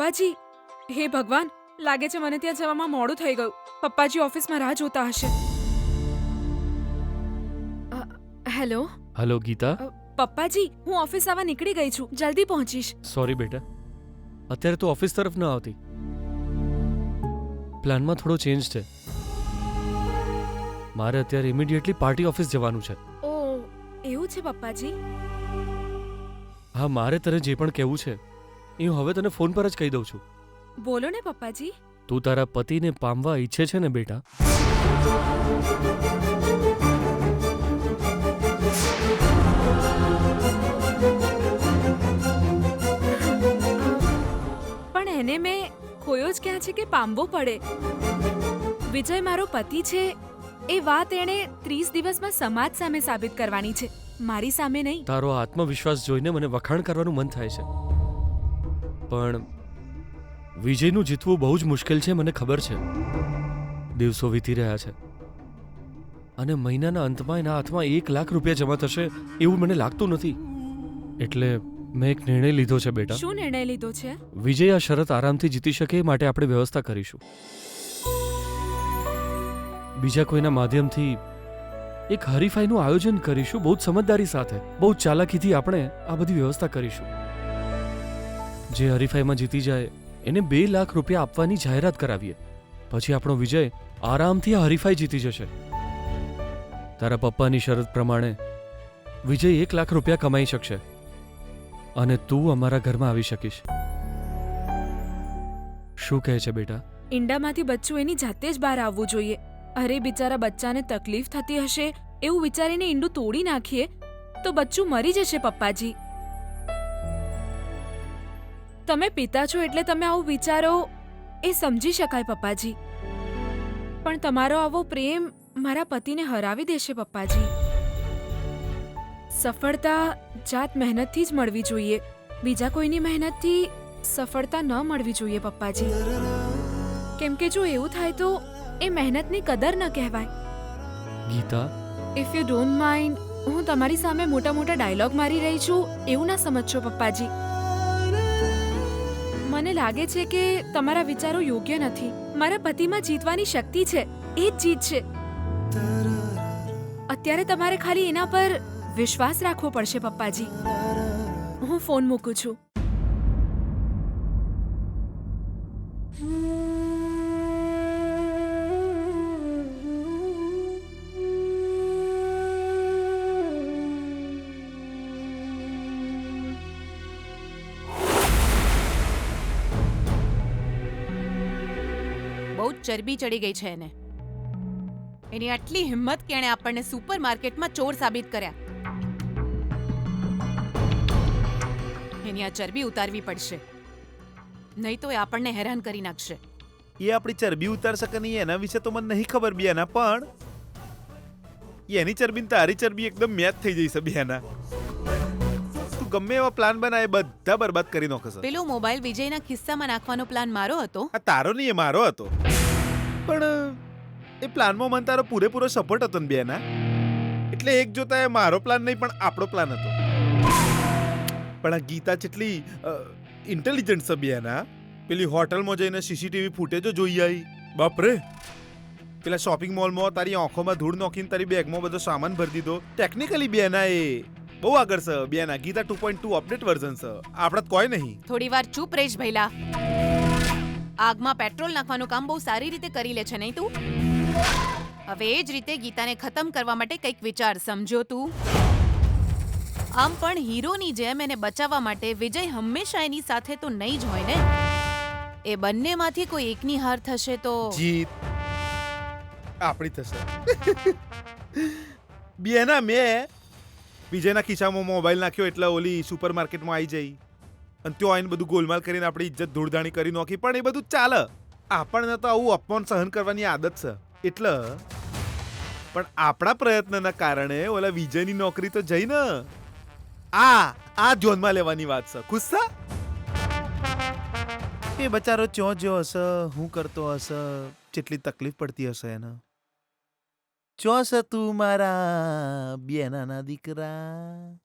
પપ્પાજી, હે ભગવાન, લાગે છે મને ત્યાં જવામાં મોડું થઈ ગયું. પપ્પાજી ઓફિસમાં રાહ જોતા હશે. હેલો. હલો ગીતા. પપ્પાજી, હું ઓફિસ આવવા નીકળી ગઈ છું. જલ્દી પહોંચીશ. સોરી બેટા, અત્યારે તું ઓફિસ તરફ ન આવતી. પ્લાનમાં થોડો ચેન્જ છે. મારે અત્યારે ઇમિડિયેટલી પાર્ટી ઓફિસ જવાનું છે. ઓ, એવું છે પપ્પાજી? હા, મારે તને જે પણ કહેવું છે એ હું હવે તને ફોન પર જ કહી દઉં છું. બોલો ને પપ્પાજી. તું તારા પતિને પામવા ઈચ્છે છે ને બેટા? પણ એને મેં ખોયો જ ક્યાં છે કે પામવો પડે? વિજય મારો પતિ છે એ વાત એણે 30 દિવસમાં સમાજ સામે સાબિત કરવાની છે, મારી સામે નહીં. તારો આત્મવિશ્વાસ જોઈને મને વખાણ કરવાનું મન થાય છે, પણ વિજયનું જીતવું બહુ જ મુશ્કેલ છે, મને ખબર છે. દિવસો વીતી રહ્યા છે અને મહિનાના અંતમાં એના હાથમાં 1 લાખ રૂપિયા જમા થશે એવું મને લાગતું નથી. એટલે મેં એક નિર્ણય લીધો છે બેટા. શું નિર્ણય લીધો છે? વિજય આ શરત આરામથી જીતી શકે એ માટે આપણે વ્યવસ્થા કરીશું. બીજા કોઈના માધ્યમથી એક હરીફાઈનું આયોજન કરીશું, બહુ જ સમજદારી સાથે, બહુ જ ચાલાકીથી આપણે આ બધી વ્યવસ્થા કરીશું. જે હરીફાઈમાં જીતી જાય એને 2 લાખ રૂપિયા આપવાની જાહેરાત કરાવીએ. પછી આપણો વિજય આરામથી આ હરીફાઈ જીતી જશે. તારા પપ્પાની શરત પ્રમાણે વિજય 1 લાખ રૂપિયા કમાઈ શકશે અને તું અમારા ઘરમાં આવી શકીશ. શું કહે છે બેટા? ઈંડામાંથી બચ્ચું એની જાતે જ બહાર આવવું જોઈએ. અરે બિચારા બચ્ચાને તકલીફ થતી હશે એવું વિચારીને ઈંડું તોડી નાખીએ તો બચ્ચું મરી જશે. પપ્પાજી, તમે પિતા છો એટલે તમે આવું વિચારો એ સમજી શકાય પપ્પાજી, પણ તમારો આવો પ્રેમ મારા પતિને હરાવી દેશે પપ્પાજી. સફળતા જાત મહેનતથી જ મળવી જોઈએ, બીજા કોઈની મહેનતથી સફળતા ન મળવી જોઈએ પપ્પાજી. કેમ કે જો એવું થાય તો એ મહેનતની કદર ન કહેવાય. Geeta, if you don't mind, હું તમારી સામે મોટા મોટા ડાયલોગ મારી રહી છું એવું ના સમજશો પપ્પાજી. મને લાગે છે કે તમારા વિચારો યોગ્ય નથી. મારા પતિમાં જીતવાની શક્તિ છે, એ જ જીતશે. અત્યારે તમારે ખાલી એના પર વિશ્વાસ રાખવો પડશે પપ્પાજી. હું ફોન મૂકું છું. બહુ ચરબી ચડી ગઈ છે એને. એની આટલી હિંમત કે એણે આપણને સુપરમાર્કેટમાં ચોર સાબિત કર્યા. એની આ ચરબી ઉતારવી પડશે, નહીં તો એ આપણને હેરાન કરી નાખશે. એ આપણી ચરબી ઉતાર શકે નહીં એના વિશે તો મને નહીં ખબર બિયાના, પણ એની ચરબી ને તારી ચરબી એકદમ મેચ થઈ જશે બિયાના. તું ગમે એવા પ્લાન બનાવે બધા બરબાદ કરી નાખશે. પેલો મોબાઈલ વિજયના ખિસ્સામાં નાખવાનો પ્લાન મારો હતો. આ તારો નહીં, એ મારો હતો, પણ એ પ્લાનમાં મને તારો પૂરેપૂરો સપોર્ટ હતો ને બિયાના. એટલે એક જોતા એ મારો પ્લાન નહીં પણ આપણો પ્લાન હતો. પણ આ ગીતા જેટલી ઇન્ટેલિજન્ટ છે બિયાના, પેલી હોટલમાં જઈને સીસીટીવી ફૂટેજો જોઈ આવી. બાપરે, પેલા શોપિંગ મોલમાં તારી આંખોમાં ધૂળ નોખીને તારી બેગમાં બધો સામાન ભરી દીધો. ટેકનિકલી બિયાના એ બહુ આગળ છે બિયાના. ગીતા 2.2 અપડેટ વર્ઝન છે, આપણા કોઈ નહીં. થોડી વાર ચૂપ રહીશ ભઈલા. આગમાં પેટ્રોલ નાખવાનું કામ બહુ સારી રીતે કરી લે છે નહીં તું? હવે એ જ રીતે ગીતાને ખતમ કરવા માટે કંઈક વિચાર, સમજો તું? આમ પણ હીરોની જેમ એને બચાવવા માટે વિજય હંમેશા એની સાથે તો નહીં જ હોય ને. એ બંનેમાંથી કોઈ એકની હાર થશે તો જીત આપણી થશે. બિયાના મેં વિજયના ખિસ્સામાં મોબાઈલ નાખ્યો એટલે ઓલી સુપરમાર્કેટમાં આવી જઈ અને ત્યાં આવીને બધું ગોલમાલ કરીને આપણી ઇજ્જત ધૂળધાણી કરી નાખી. પણ એ બધું ચાલે, આપણને તો આવું અપમાન સહન કરવાની આદત છે. એટલે પણ આપણા પ્રયત્નના કારણે ઓલા વિજયની નોકરી તો જઈ ને. આ ધ્યાનમાં લેવાની વાત છે. ખુશ છે? એ બચારો ચો જો હશે, હું કરતો હશે, કેટલી તકલીફ પડતી હશે એને. ચો છે તું મારા બેનાના દીકરા.